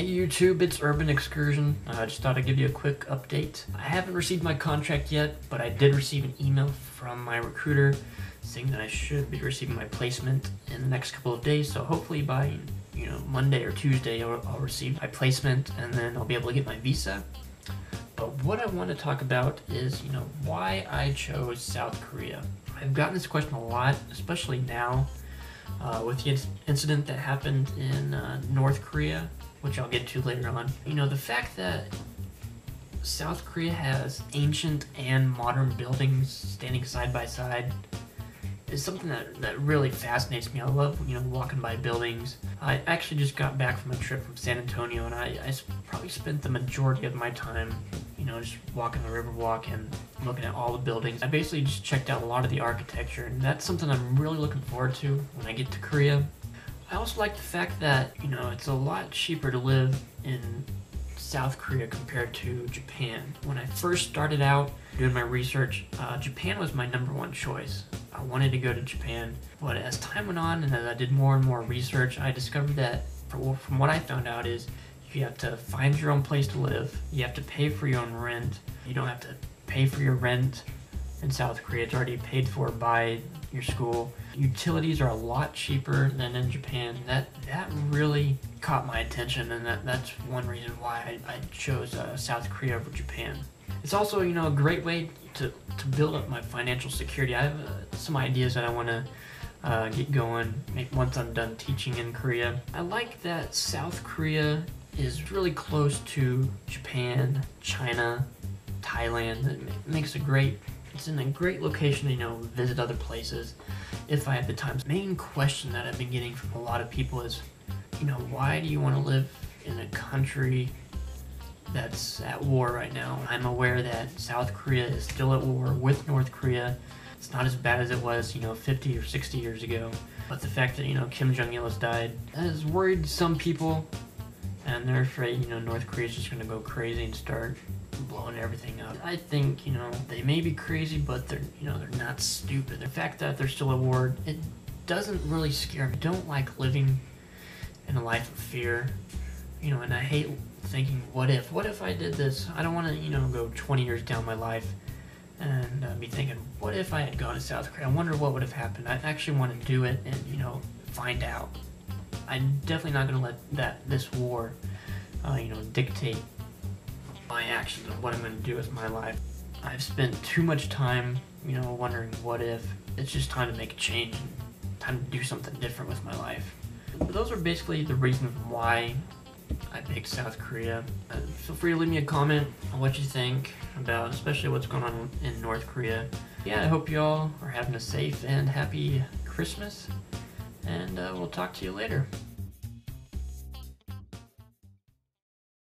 Hey YouTube, it's Urban Excursion. I just thought I'd give you a quick update. I haven't received my contract yet, but I did receive an email from my recruiter saying that I should be receiving my placement in the next couple of days. So hopefully by Monday or Tuesday I'll receive my placement and then I'll be able to get my visa. But what I want to talk about is why I chose South Korea. I've gotten this question a lot, especially now with the incident that happened in North Korea, which I'll get to later on. The fact that South Korea has ancient and modern buildings standing side by side is something that really fascinates me. I love, walking by buildings. I actually just got back from a trip from San Antonio, and I probably spent the majority of my time, just walking the Riverwalk and looking at all the buildings. I basically just checked out a lot of the architecture, and that's something I'm really looking forward to when I get to Korea. I also like the fact that, it's a lot cheaper to live in South Korea compared to Japan. When I first started out doing my research, Japan was my #1 choice. I wanted to go to Japan, but as time went on and as I did more and more research, I discovered that from what I found out is you have to find your own place to live, you have to pay for your own rent, you don't have to pay for your rent in South Korea, it's already paid for by your school. Utilities are a lot cheaper than in Japan. That really caught my attention, and that's one reason why I chose South Korea over Japan. It's also a great way to build up my financial security. I have some ideas that I want to get going once I'm done teaching in Korea. I like that South Korea is really close to Japan, China, Thailand. It makes it's in a great location to visit other places if I have the time. The main question that I've been getting from a lot of people is, why do you want to live in a country that's at war right now? I'm aware that South Korea is still at war with North Korea. It's not as bad as it was, 50 or 60 years ago. But the fact that, Kim Jong-il has died has worried some people, and they're afraid, North Korea is just going to go crazy and start blowing everything up. I think, they may be crazy, but they're not stupid. The fact that they're still at war, it doesn't really scare me. I don't like living in a life of fear, and I hate thinking, what if I did this? I don't want to, go 20 years down my life and be thinking, what if I had gone to South Korea? I wonder what would have happened. I actually want to do it and, find out. I'm definitely not going to let this war, dictate my actions and what I'm going to do with my life. I've spent too much time, wondering what if. It's just time to make a change and time to do something different with my life. But those are basically the reasons why I picked South Korea. Feel free to leave me a comment on what you think about especially what's going on in North Korea. Yeah, I hope you all are having a safe and happy Christmas, and we'll talk to you later.